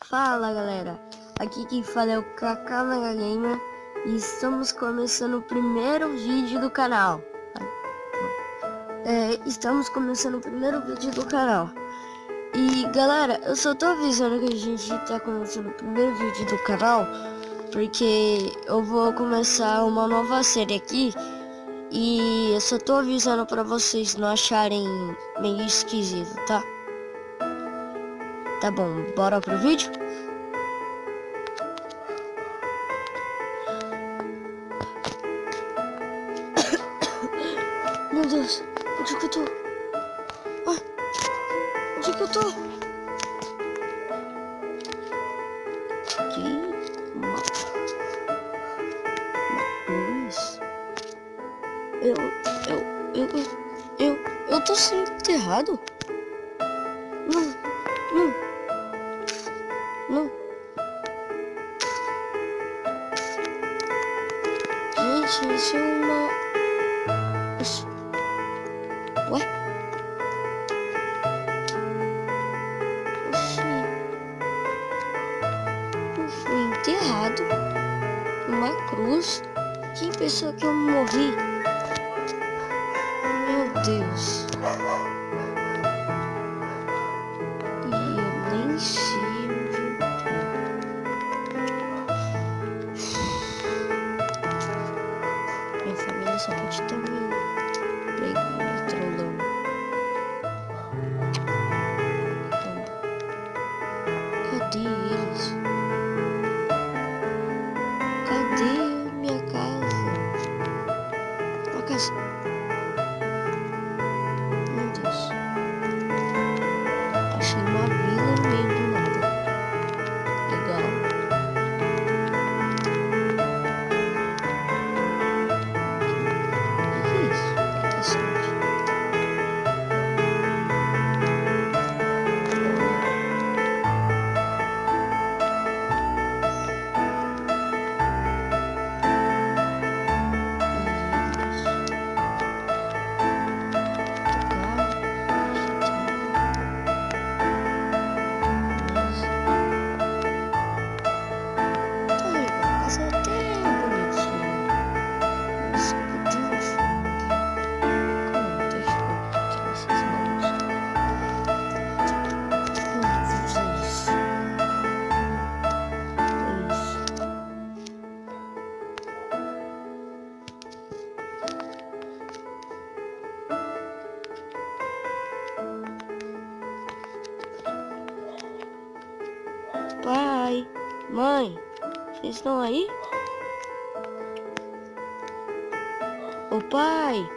Fala galera, aqui quem fala é o Kaká Mega Gamer e estamos começando o primeiro vídeo do canal. E galera, eu só tô avisando que a gente tá começando o primeiro vídeo do canal porque eu vou começar uma nova série aqui. E eu só tô avisando pra vocês não acharem meio esquisito, tá? Tá bom, bora pro vídeo? Meu Deus, onde que eu tô? Ah, onde que eu tô? Que luz. Eu tô sendo enterrado? Não. Gente, isso é uma... Ué? Eu fui enterrado numa cruz. Quem pensou que eu morri? Meu Deus. E eu nem sei onde eu tô. Minha família só pode estar me trolando. Cadê eles? Cadê minha casa? A casa. Meu Deus. Achei uma vila no meio do nada. Legal. O que é isso? Interessante. Pai, mãe, vocês estão aí? Ô pai,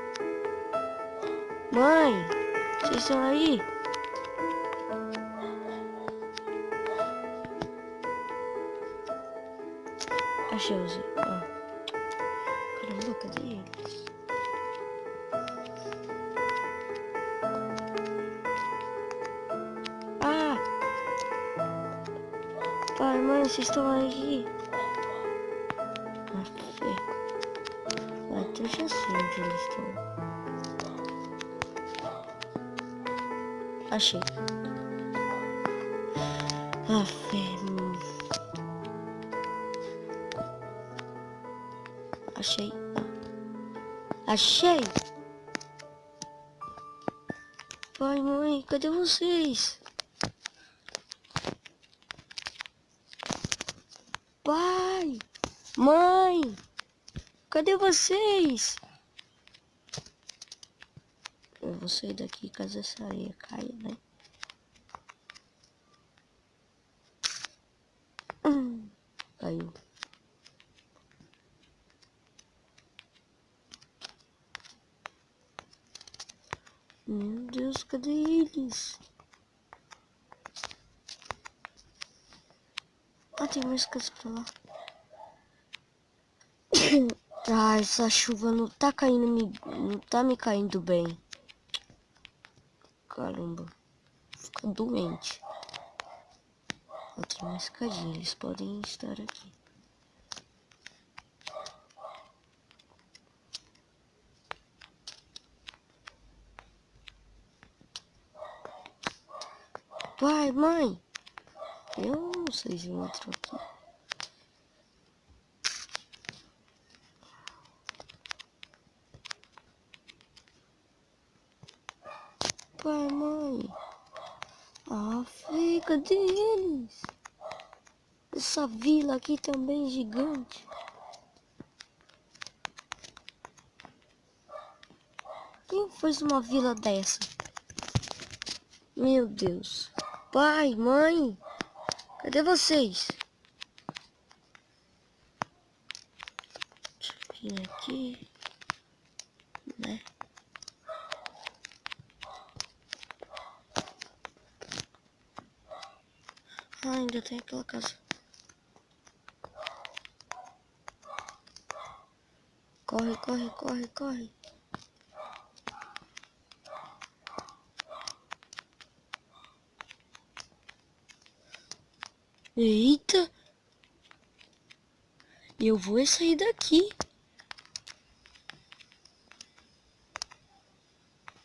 mãe, vocês estão aí? Achei os... Ah. Caramba, cadê eles? Ah! Pai, mãe, vocês estão aí? Então já sei onde eles estão. Achei. Achei. Achei! Pai, mãe, cadê vocês? Pai! Mãe! Cadê vocês? Eu vou sair daqui caso essa areia caia, né? Caiu. Meu Deus, cadê eles? Ah, tem mais coisa pra lá. Ah, essa chuva não tá caindo, não tá me caindo bem. Caramba, fica doente. Outra uma escadinha, eles podem estar aqui. Pai, mãe, Eu não sei se eu entro aqui. Pai, mãe. Ah, cadê eles? Essa vila aqui também é gigante. Quem fez uma vila dessa? Meu Deus. Pai, mãe. Cadê vocês? Deixa eu vir aqui. Né? Ah, ainda tem aquela casa. Corre, corre, corre, corre. Eita! Eu vou sair daqui.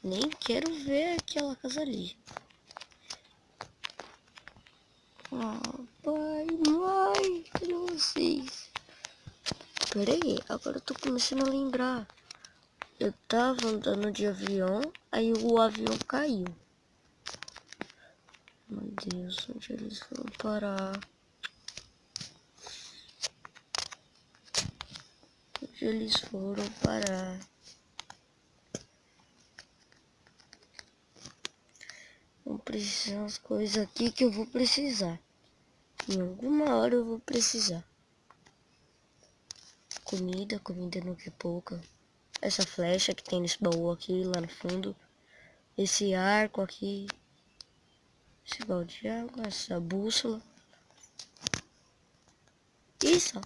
Nem quero ver aquela casa ali. Ah, pai, mãe, cadê vocês? Pera aí, agora eu tô começando a lembrar. Eu tava andando de avião, aí o avião caiu. Meu Deus, onde eles foram parar? Onde eles foram parar? Vou precisar umas coisas aqui que eu vou precisar. Em alguma hora eu vou precisar. Comida não é pouca. Essa flecha que tem nesse baú aqui, lá no fundo. Esse arco aqui. Esse balde de água, essa bússola. Isso.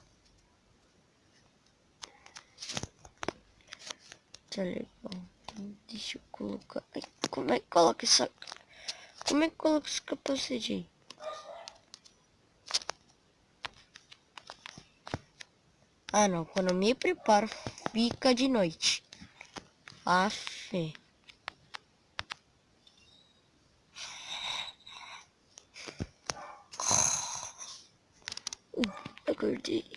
Tá legal. Deixa eu colocar. Ai, como é que coloca essa... Como é que coloca esse capacete aí? Ah, não. Quando eu me preparo, fica de noite. Aff. Acordei.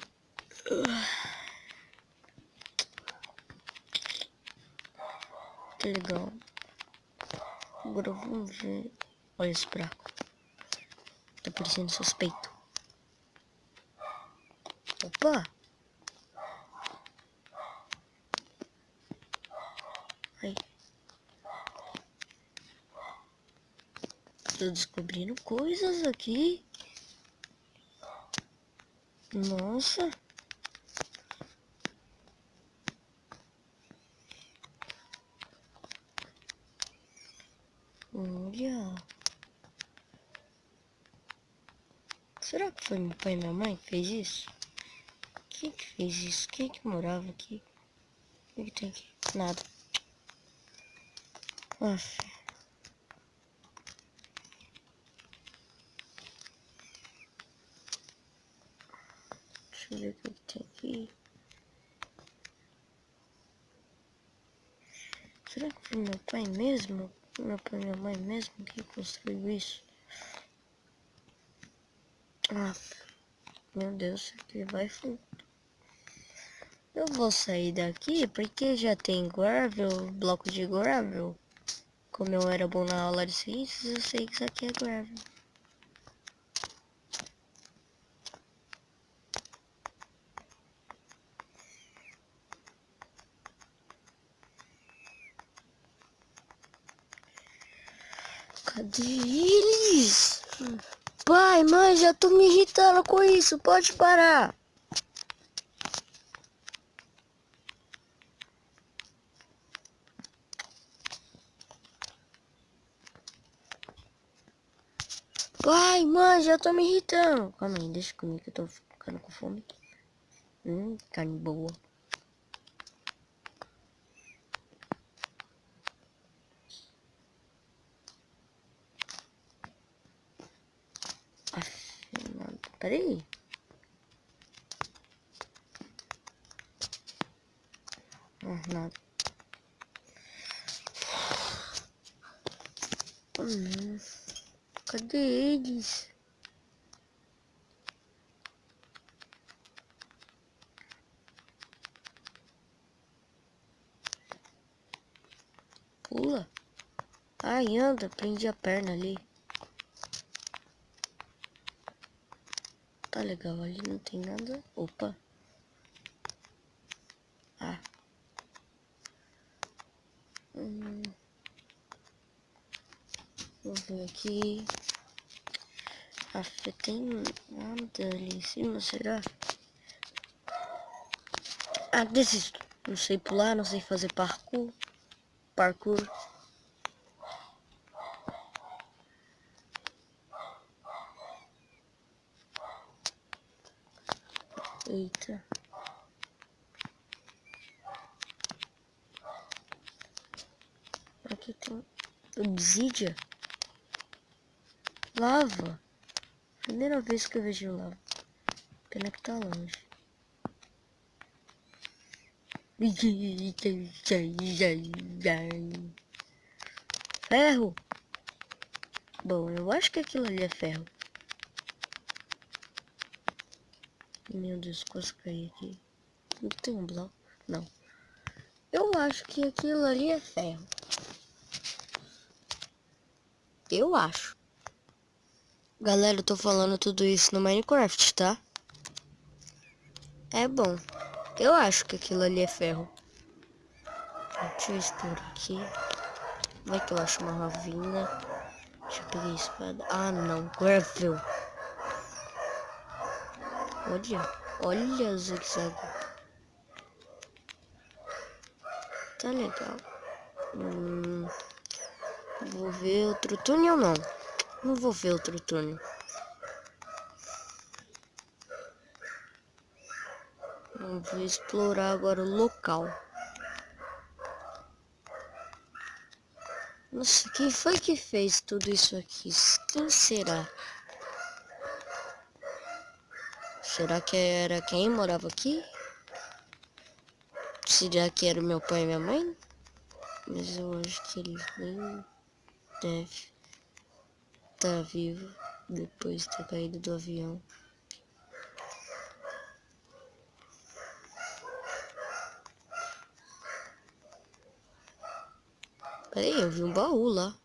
Que legal. Agora vamos ver. Olha esse buraco. Tá parecendo suspeito. Opa! Aí. Tô descobrindo coisas aqui. Nossa. Olha. Será que foi meu pai e minha mãe que fez isso? Quem que fez isso? Quem que morava aqui? O que tem aqui? Nada. Aff. Deixa eu ver o que tem aqui. Será que foi meu pai mesmo? Meu pai e minha mãe mesmo que construiu isso? Aff. Meu Deus, isso aqui vai fundo. Eu vou sair daqui porque já tem gravel, bloco de gravel. Como eu era bom na aula de ciências, eu sei que isso aqui é gravel. Cadê eles? Pai, mãe, já tô me irritando com isso. Pode parar. Pai, mãe, já tô me irritando. Calma aí, deixa comigo que eu tô ficando com fome. Carne boa. Peraí. Nada. Cadê eles? Pula. Ai, anda, prendi a perna ali. Tá legal, ali não tem nada. Opa. Ah. Vou ver aqui. Tem nada ali em cima, será? Ah, desisto. Não sei pular, não sei fazer parkour. Eita. Aqui tem obsidian. Lava. Primeira vez que eu vejo lava. Pena que tá longe. Ferro. Bom, eu acho que aquilo ali é ferro. Meu Deus, quase caí aqui. Não tem um bloco? Não. Eu acho que aquilo ali é ferro. Eu acho. Galera, eu tô falando tudo isso no Minecraft, tá? É bom. Eu acho que aquilo ali é ferro. Deixa eu explorar aqui. Vai que eu acho uma ravina. Deixa eu pegar a espada. Ah, não. Gravel. Olha o zigue-zague. Tá legal. Vou ver outro túnel, não. Não vou ver outro túnel. Vamos explorar agora o local. Nossa, quem foi que fez tudo isso aqui? Quem será? Será que era quem morava aqui? Será que era meu pai e minha mãe? Mas eu acho que ele nem deve estar vivo depois de ter caído do avião. Peraí, eu vi um baú lá.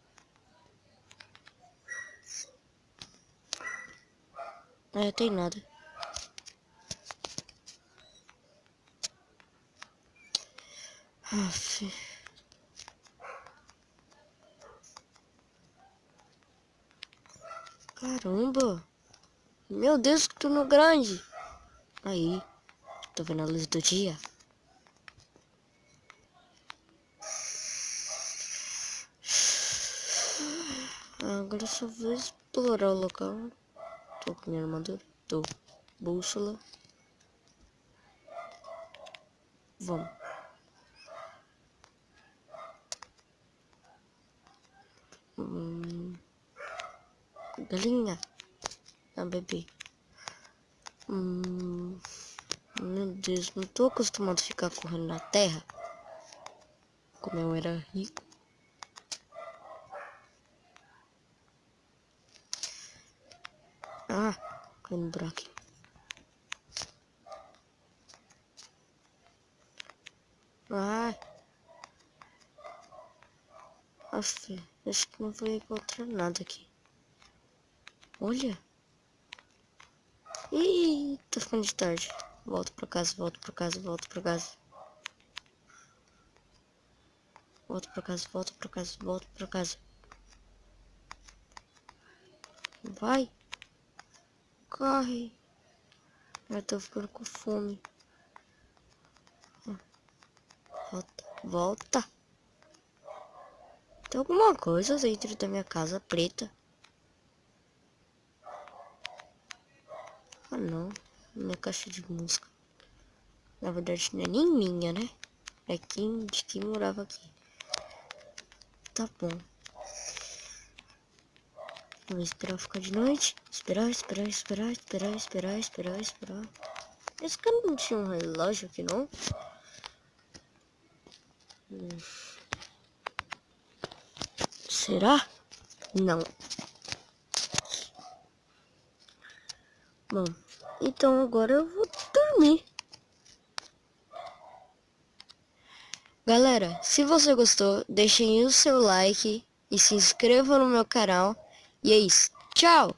É, tem nada. Aff. Caramba. Meu Deus, que túnel grande. Aí, tô vendo a luz do dia. Agora eu só vou explorar o local. Tô com minha armadura. Tô. Bússola. Vamos. Galinha. Ah, bebê. Meu Deus, não tô acostumado a ficar correndo na terra. Como eu era rico. Ah, caiu no buraco. Ah. Aff, acho que não vou encontrar nada aqui. Olha. Ih, tá ficando de tarde. Volto pra casa, volto pra casa, volto pra casa. Volto pra casa, volto pra casa, volto pra casa. Vai. Corre. Eu tô ficando com fome. Volta, volta. Tem alguma coisa dentro da minha casa preta? Ah, não. Minha caixa de música. Na verdade, não é nem minha, né? É de quem morava aqui. Tá bom. Vou esperar ficar de noite. Esperar. Esse cara não tinha um relógio aqui, não? Será? Não. Bom, então agora eu vou dormir. Galera, se você gostou, deixem o seu like e se inscreva no meu canal. E é isso. Tchau!